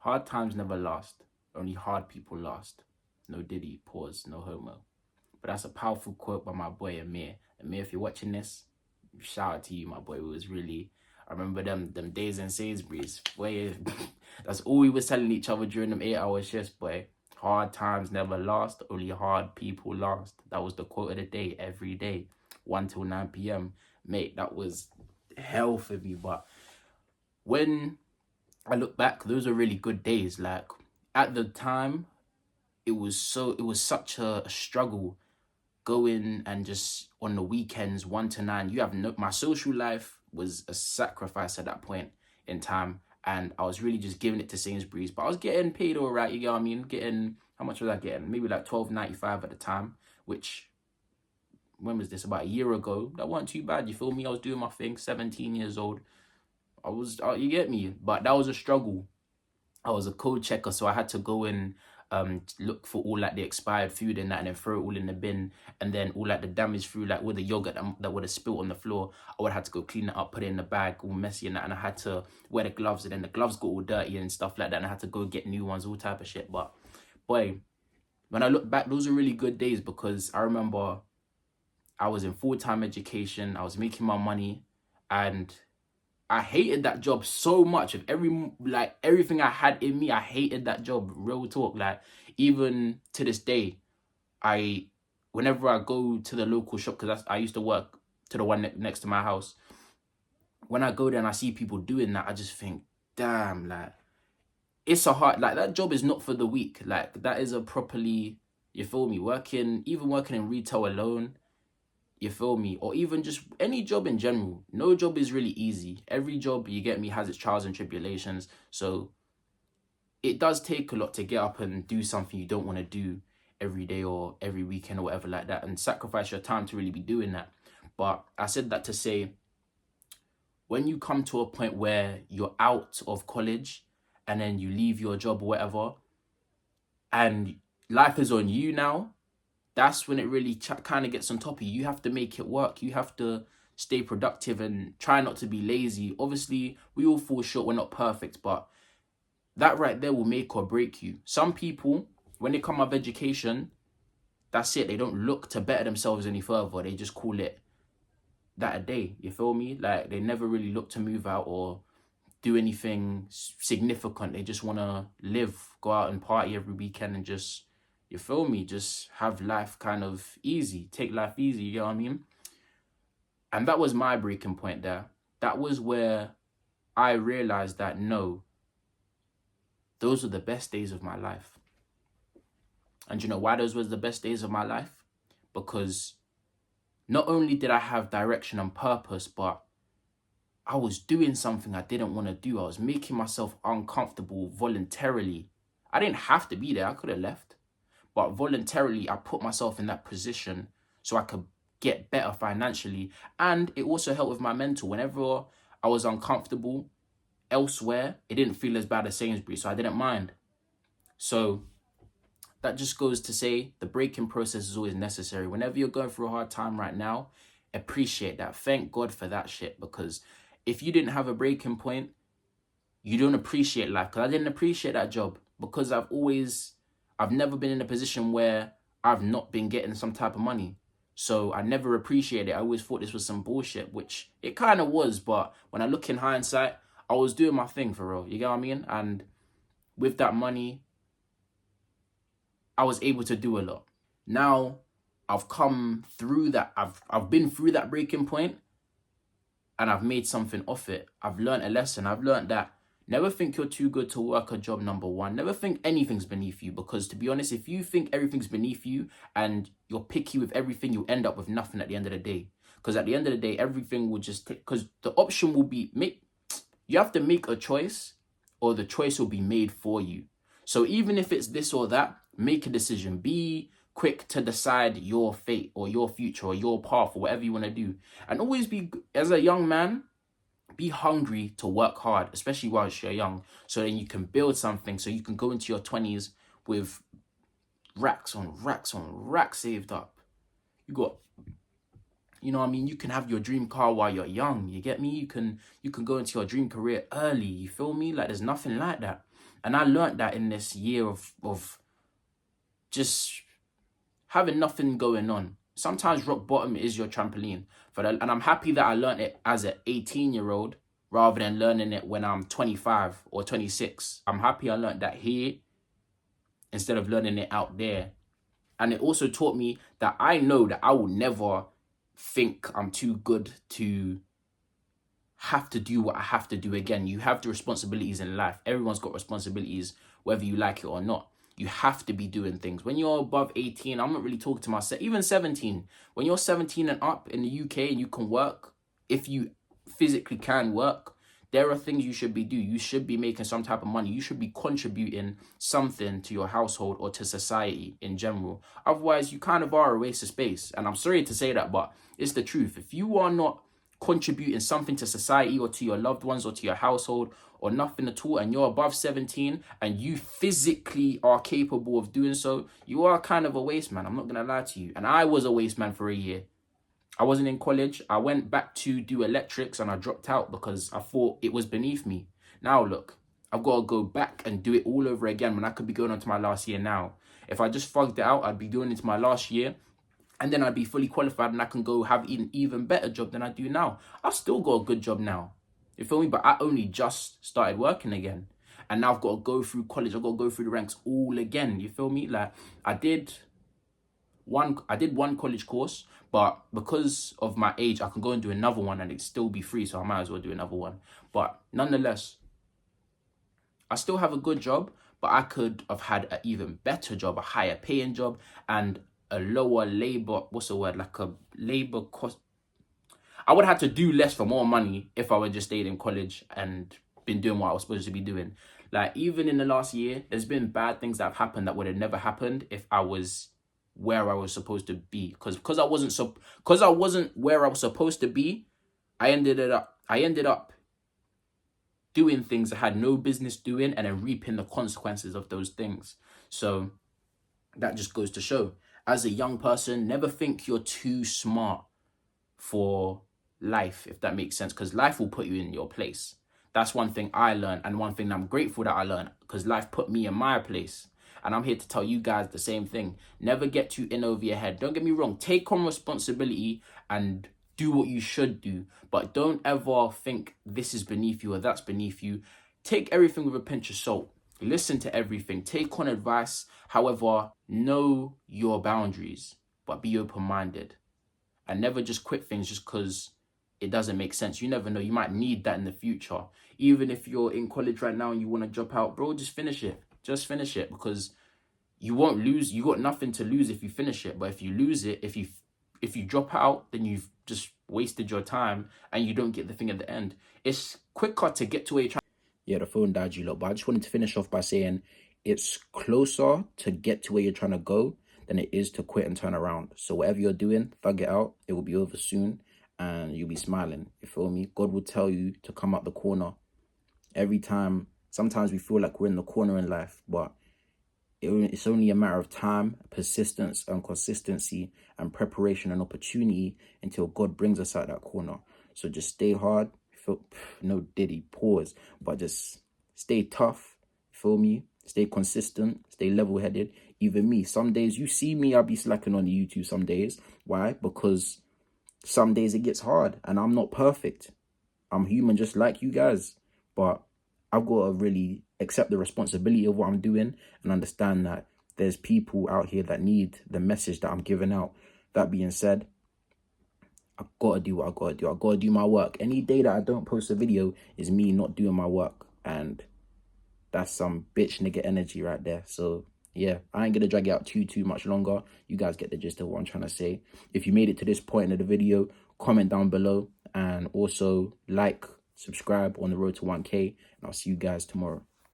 Hard times never last. Only hard people last. No Diddy, pause, no homo. But that's a powerful quote by my boy Amir. Amir, if you're watching this, shout out to you, my boy. It was really, I remember them days in Sainsbury's. Boy, that's all we was telling each other during them 8-hour shifts, boy. Hard times never last, only hard people last. That was the quote of the day, every day, 1 till 9 p.m. Mate, that was hell for me. But when I look back, those are really good days. Like, at the time, it was such a struggle going and just on the weekends 1 to 9. You have no, my social life was a sacrifice at that point in time, and I was really just giving it to Sainsbury's. But I was getting paid all right, you get what I mean? Getting, how much was I getting? Maybe like $12.95 at the time, which, when was this? About a year ago. That wasn't too bad, you feel me? I was doing my thing, 17 years old. You get me? But that was a struggle. I was a code checker, so I had to go and look for all like the expired food and that, and then throw it all in the bin, and then all like the damaged food, like with the yogurt that would have spilled on the floor, I would have to go clean it up, put it in the bag, all messy and that, and I had to wear the gloves, and then the gloves got all dirty and stuff like that, and I had to go get new ones, all type of shit. But boy, when I look back, those are really good days, because I remember I was in full-time education, I was making my money, and I hated that job so much. Of everything I had in me, I hated that job. Real talk. Like, even to this day, whenever I go to the local shop, because I used to work to the one next to my house. When I go there and I see people doing that, I just think, damn, like, it's a hard, like, that job is not for the weak. Like, that is a properly, you feel me? Even working in retail alone, you feel me? Or even just any job in general. No job is really easy. Every job, you get me, has its trials and tribulations. So it does take a lot to get up and do something you don't want to do every day or every weekend or whatever like that, and sacrifice your time to really be doing that. But I said that to say, when you come to a point where you're out of college and then you leave your job or whatever, and life is on you now, that's when it really kind of gets on top of you. You have to make it work. You have to stay productive and try not to be lazy. Obviously, we all fall short. We're not perfect, but that right there will make or break you. Some people, when they come out of education, that's it. They don't look to better themselves any further. They just call it that a day. You feel me? Like, they never really look to move out or do anything significant. They just want to live, go out and party every weekend and just, you feel me, just have life kind of easy, take life easy, you know what I mean? And that was my breaking point there. That was where I realized that, no, those were the best days of my life. And you know why those were the best days of my life? Because not only did I have direction and purpose, but I was doing something I didn't want to do. I was making myself uncomfortable voluntarily. I didn't have to be there. I could have left. But voluntarily, I put myself in that position so I could get better financially. And it also helped with my mental. Whenever I was uncomfortable elsewhere, it didn't feel as bad as Sainsbury's, so I didn't mind. So that just goes to say the breaking process is always necessary. Whenever you're going through a hard time right now, appreciate that. Thank God for that shit, because if you didn't have a breaking point, you don't appreciate life. Because I didn't appreciate that job, because I've never been in a position where I've not been getting some type of money. So I never appreciated it. I always thought this was some bullshit, which it kind of was. But when I look in hindsight, I was doing my thing for real. You get what I mean? And with that money, I was able to do a lot. Now I've come through that. I've been through that breaking point, and I've made something of it. I've learned a lesson. I've learned that never think you're too good to work a job, number one. Never think anything's beneath you, because to be honest, if you think everything's beneath you and you're picky with everything, you'll end up with nothing at the end of the day. Because at the end of the day, everything will just take, because the option will be, you have to make a choice, or the choice will be made for you. So even if it's this or that, make a decision. Be quick to decide your fate or your future or your path or whatever you want to do. And always be, as a young man, be hungry to work hard, especially whilst you're young, so then you can build something, so you can go into your 20s with racks on racks on racks saved up. You got, you know what I mean? You can have your dream car while you're young, you get me? You can go into your dream career early, you feel me? Like, there's nothing like that. And I learned that in this year of just having nothing going on. Sometimes rock bottom is your trampoline. And I'm happy that I learned it as an 18-year-old rather than learning it when I'm 25 or 26. I'm happy I learned that here instead of learning it out there. And it also taught me that I know that I will never think I'm too good to have to do what I have to do again. You have the responsibilities in life. Everyone's got responsibilities, whether you like it or not. You have to be doing things. When you're above 18, I'm not really talking to myself, even 17. When you're 17 and up in the UK and you can work, if you physically can work, there are things you should be doing. You should be making some type of money. You should be contributing something to your household or to society in general. Otherwise, you kind of are a waste of space. And I'm sorry to say that, but it's the truth. If you are not contributing something to society or to your loved ones or to your household or nothing at all, and you're above 17 and you physically are capable of doing so, you are kind of a waste man. I'm not going to lie to you. And I was a waste man for a year. I wasn't in college. I went back to do electrics and I dropped out because I thought it was beneath me. Now look, I've got to go back and do it all over again when I could be going on to my last year now. If I just fucked it out, I'd be doing it to my last year. And then I'd be fully qualified and I can go have an even better job than I do now. I've still got a good job now. You feel me? But I only just started working again. And now I've got to go through college. I've got to go through the ranks all again. You feel me? Like I did one college course, but because of my age, I can go and do another one and it'd still be free. So I might as well do another one. But nonetheless, I still have a good job, but I could have had an even better job, a higher paying job, and a lower labor, like a labor cost. I would have had to do less for more money if I would just stayed in college and been doing what I was supposed to be doing. Like even in the last year, there's been bad things that have happened that would have never happened if I was where I was supposed to be. Because I wasn't where I was supposed to be, I ended up doing things I had no business doing and then reaping the consequences of those things. So that just goes to show, as a young person, never think you're too smart for life, if that makes sense, because life will put you in your place. That's one thing I learned, and one thing I'm grateful that I learned, because life put me in my place. And I'm here to tell you guys the same thing. Never get too in over your head. Don't get me wrong. Take on responsibility and do what you should do. But don't ever think this is beneath you or that's beneath you. Take everything with a pinch of salt. Listen to everything. Take on advice. However, know your boundaries, but be open-minded. And never just quit things just because it doesn't make sense. You never know. You might need that in the future. Even if you're in college right now and you want to drop out, bro, just finish it. Just finish it, because you won't lose. You got nothing to lose if you finish it. But if you lose it, if you drop out, then you've just wasted your time and you don't get the thing at the end. It's quicker to get to where you're trying. Yeah, the phone died, you lot. But I just wanted to finish off by saying it's closer to get to where you're trying to go than it is to quit and turn around. So whatever you're doing, thug it out. It will be over soon and you'll be smiling. You feel me? God will tell you to come out the corner every time. Sometimes we feel like we're in the corner in life, but it's only a matter of time, persistence and consistency and preparation and opportunity until God brings us out that corner. So just stay hard. No diddy, pause, but just stay tough. Feel me? Stay consistent, stay level-headed. Even me, some days you see me, I'll be slacking on the YouTube some days. Why? Because some days it gets hard and I'm not perfect. I'm human just like you guys, but I've got to really accept the responsibility of what I'm doing and understand that there's people out here that need the message that I'm giving out. That being said, I've got to do what I got to do. I've got to do my work. Any day that I don't post a video is me not doing my work. And that's some bitch nigga energy right there. So yeah, I ain't going to drag it out too much longer. You guys get the gist of what I'm trying to say. If you made it to this point in the video, comment down below and also like, subscribe on the road to 1K. And I'll see you guys tomorrow.